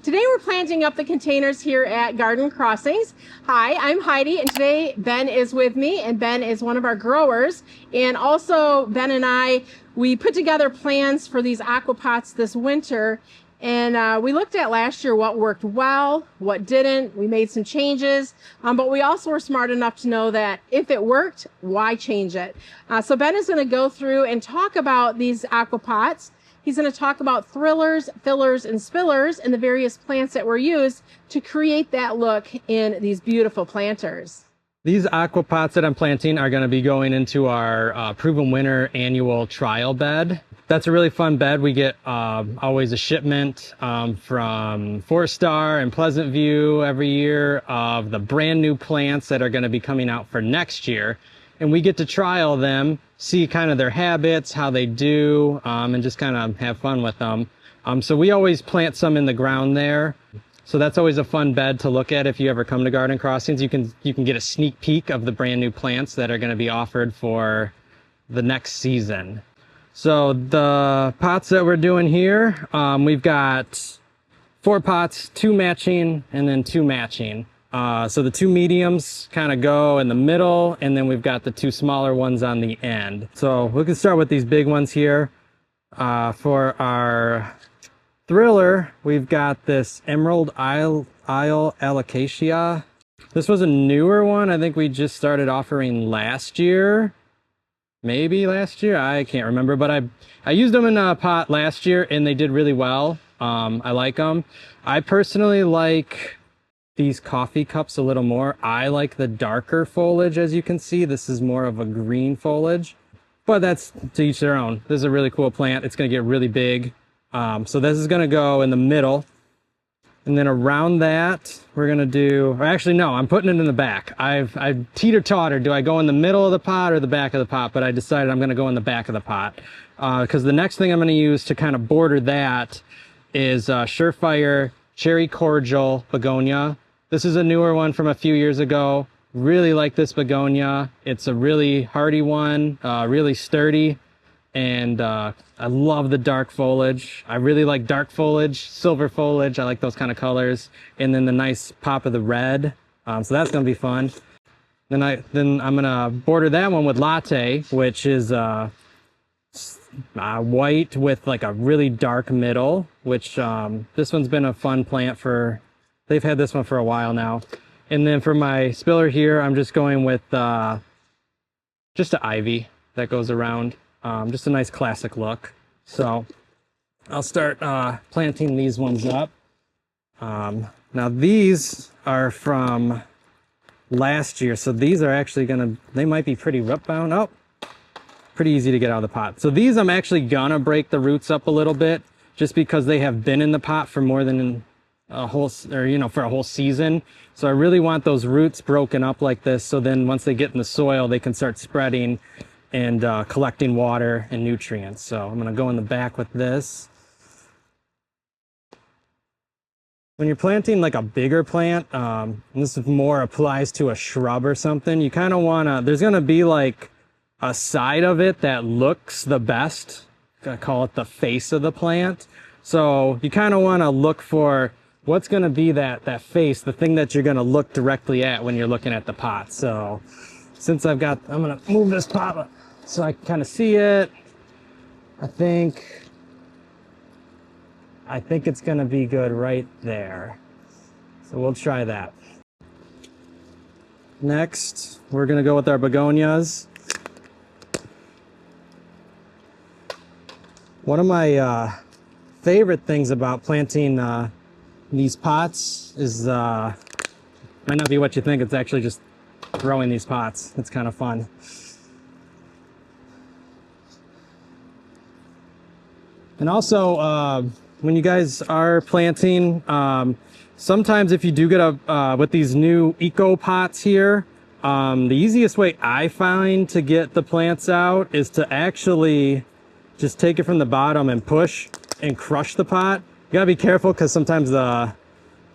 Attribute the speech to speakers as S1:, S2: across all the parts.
S1: Today we're planting up the containers here at Garden Crossings. Hi, I'm Heidi, and today Ben is with me, and Ben is one of our growers. And also Ben and we put together plans for these AquaPots this winter, and we looked at last year what worked well, what didn't. We made some changes, but we also were smart enough to know that if it worked, why change it? So Ben is going to go through and talk about these AquaPots. He's going to talk about thrillers, fillers, and spillers and the various plants that were used to create that look in these beautiful planters.
S2: These AquaPots that I'm planting are going to be going into our Proven Winner annual trial bed. That's a really fun bed. We get always a shipment from 4-Star and Pleasant View every year of the brand new plants that are going to be coming out for next year. And we get to trial them, see kind of their habits, how they do, and just kind of have fun with them. So we always plant some in the ground there. So that's always a fun bed to look at if you ever come to Garden Crossings. You can get a sneak peek of the brand new plants that are going to be offered for the next season. So the pots that we're doing here, we've got 4 pots, 2 matching, and then 2 matching. So the 2 mediums kind of go in the middle, and then we've got the 2 smaller ones on the end. So we can start with these big ones here. For our thriller, we've got this Emerald Isle Alocasia. This was a newer one. I think we just started offering last year. Maybe last year, I can't remember, but I used them in a pot last year and they did really well. I like them. I personally like these coffee cups a little more. I like the darker foliage, as you can see. This is more of a green foliage, but that's to each their own. This is a really cool plant. It's gonna get really big. So this is gonna go in the middle. And then around that, we're gonna do, or actually no, I'm putting it in the back. I've teeter-tottered, do I go in the middle of the pot or the back of the pot? But I decided I'm gonna go in the back of the pot. Because the next thing I'm gonna use to kind of border that is Surefire Cherry Cordial Begonia. This is a newer one from a few years ago. Really like this begonia. It's a really hardy one, really sturdy. And I love the dark foliage. I really like dark foliage, silver foliage. I like those kind of colors. And then the nice pop of the red. So that's gonna be fun. Then I'm gonna border that one with Latte, which is white with like a really dark middle, which this one's been a fun plant for, they've had this one for a while now. And then for my spiller here, I'm just going with just an ivy that goes around. Just a nice classic look. So I'll start planting these ones up. Now these are from last year. So these are actually they might be pretty root bound. Oh, pretty easy to get out of the pot. So these I'm actually gonna break the roots up a little bit just because they have been in the pot for more than a whole, or for a whole season. So I really want those roots broken up like this. So then once they get in the soil, they can start spreading and collecting water and nutrients. So I'm gonna go in the back with this. When you're planting like a bigger plant, and this more applies to a shrub or something, you kind of wanna, there's gonna be like a side of it that looks the best. I call it the face of the plant. So you kind of wanna look for what's gonna be that face, the thing that you're gonna look directly at when you're looking at the pot. So since I'm gonna move this pot so I can kind of see it. I think it's gonna be good right there. So we'll try that. Next, we're gonna go with our begonias. One of my favorite things about planting these pots is, might not be what you think, it's actually just growing these pots. It's kind of fun. And also, when you guys are planting, sometimes if you do get with these new eco pots here, the easiest way I find to get the plants out is to actually just take it from the bottom and push and crush the pot. You gotta be careful because sometimes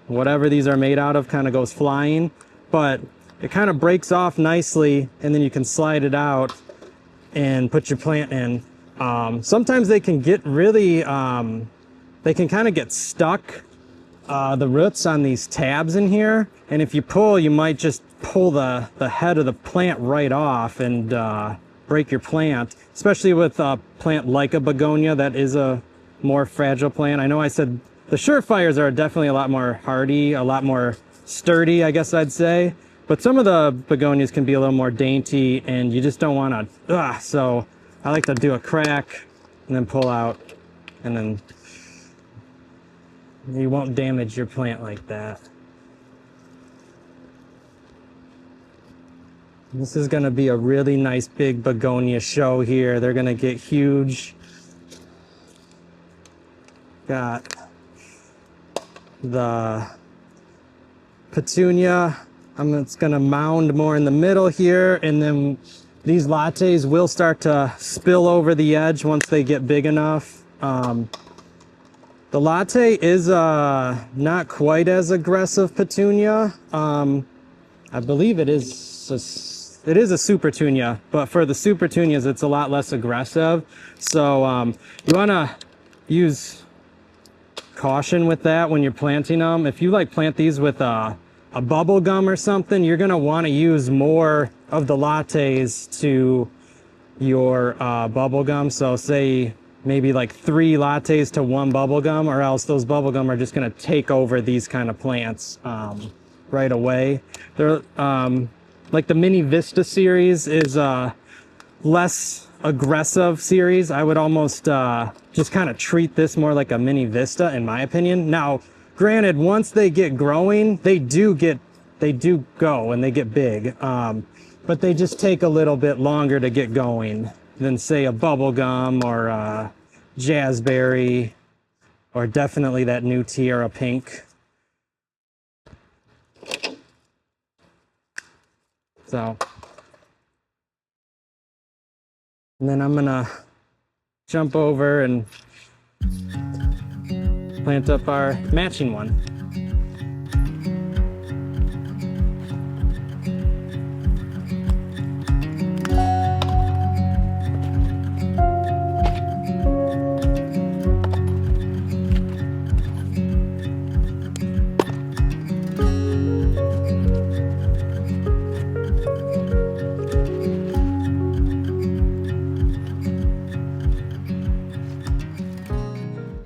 S2: whatever these are made out of kind of goes flying, but it kind of breaks off nicely and then you can slide it out and put your plant in. Sometimes they can get really, they can kind of get stuck the roots on these tabs in here, and if you pull, you might just pull the head of the plant right off and break your plant, especially with a plant like a begonia that is a more fragile plant. I know I said the Surefires are definitely a lot more hardy, a lot more sturdy, I guess I'd say, but some of the begonias can be a little more dainty and you just don't want to, so I like to do a crack and then pull out, and then you won't damage your plant like that. This is going to be a really nice big begonia show here. They're going to get huge. Got the petunia. It's going to mound more in the middle here, and then these lattes will start to spill over the edge once they get big enough. The latte is not quite as aggressive petunia. I believe it is a supertunia, but for the supertunias, it's a lot less aggressive. So you want to use caution with that when you're planting them. If you like plant these with a bubble gum or something, you're going to want to use more of the lattes to your bubble gum. So say maybe like 3 lattes to 1 bubble gum, or else those bubble gum are just going to take over these kind of plants right away. They're like the Mini Vista series is a less aggressive series. I would almost just kind of treat this more like a Mini Vista, in my opinion. Now, granted, once they get growing, they do go and they get big, but they just take a little bit longer to get going than say a bubblegum or a jazzberry, or definitely that new Tiara Pink. So, and then I'm gonna jump over and plant up our matching one.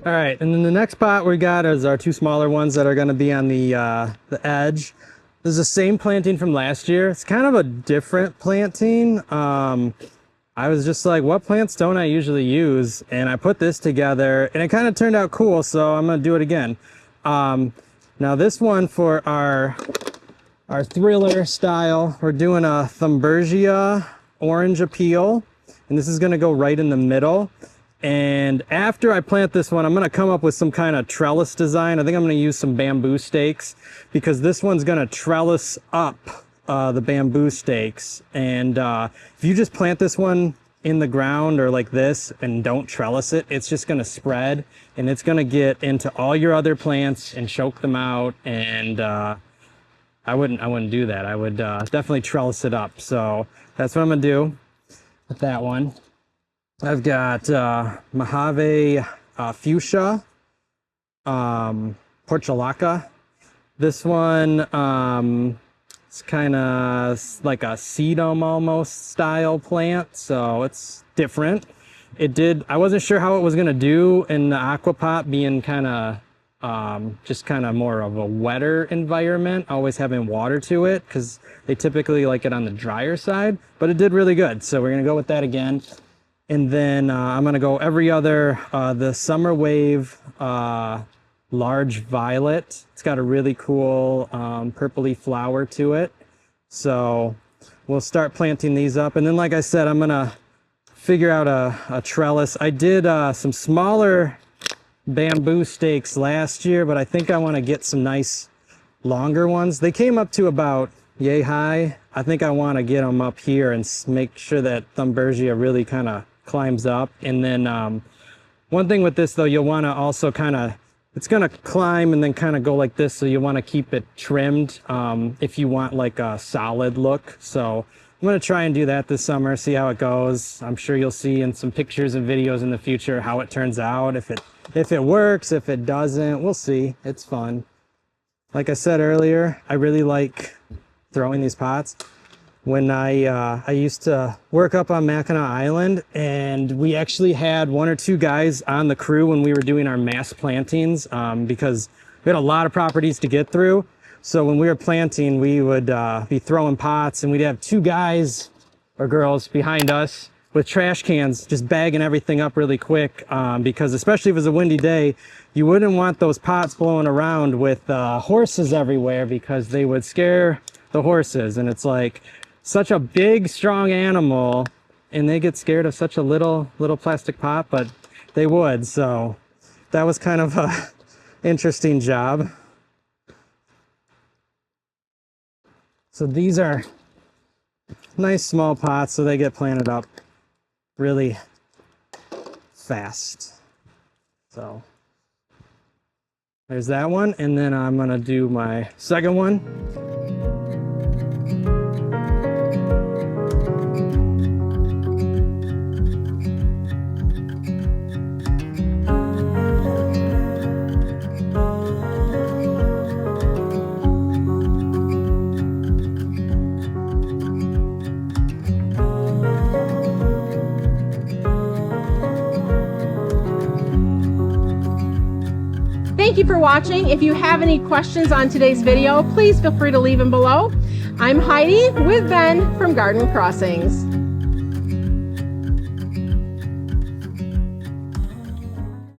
S2: All right, and then the next pot we got is our 2 smaller ones that are going to be on the edge. This is the same planting from last year. It's kind of a different planting. I was just like, what plants don't I usually use? And I put this together, and it kind of turned out cool, so I'm going to do it again. Now this one for our thriller style, we're doing a Thumbergia orange appeal, and this is going to go right in the middle. And after I plant this one, I'm going to come up with some kind of trellis design. I think I'm going to use some bamboo stakes, because this one's going to trellis up the bamboo stakes. And if you just plant this one in the ground or like this and don't trellis it, it's just going to spread, and it's going to get into all your other plants and choke them out. And I wouldn't do that. I would definitely trellis it up. So that's what I'm going to do with that one. I've got Mojave Fuchsia, Portulaca. This one, it's kind of like a sedum almost style plant, so it's different. I wasn't sure how it was going to do in the AquaPot, being kind of just kind of more of a wetter environment, always having water to it, because they typically like it on the drier side, but it did really good. So we're going to go with that again. And then I'm going to go every other, the Summer Wave Large Violet. It's got a really cool purpley flower to it. So we'll start planting these up. And then, like I said, I'm going to figure out a trellis. I did some smaller bamboo stakes last year, but I think I want to get some nice longer ones. They came up to about yay high. I think I want to get them up here and make sure that Thumbergia really kind of climbs up. And then one thing with this though, you'll want to also kind of, it's going to climb and then kind of go like this, so you want to keep it trimmed if you want like a solid look. So I'm going to try and do that this summer, see how it goes. I'm sure you'll see in some pictures and videos in the future how it turns out, if it works, if it doesn't, we'll see. It's fun. like I said earlier, I really like throwing these pots. When I used to work up on Mackinac Island, and we actually had 1 or 2 guys on the crew when we were doing our mass plantings, because we had a lot of properties to get through. So when we were planting, we would be throwing pots, and we'd have 2 guys or girls behind us with trash cans, just bagging everything up really quick, because especially if it was a windy day, you wouldn't want those pots blowing around with horses everywhere, because they would scare the horses. And it's like such a big, strong animal, and they get scared of such a little plastic pot, but they would. So that was kind of a interesting job. So these are nice small pots, so they get planted up really fast. So there's that one, and then I'm gonna do my second one.
S1: Thank you for watching. If you have any questions on today's video, please feel free to leave them below. I'm Heidi with Ben from Garden Crossings.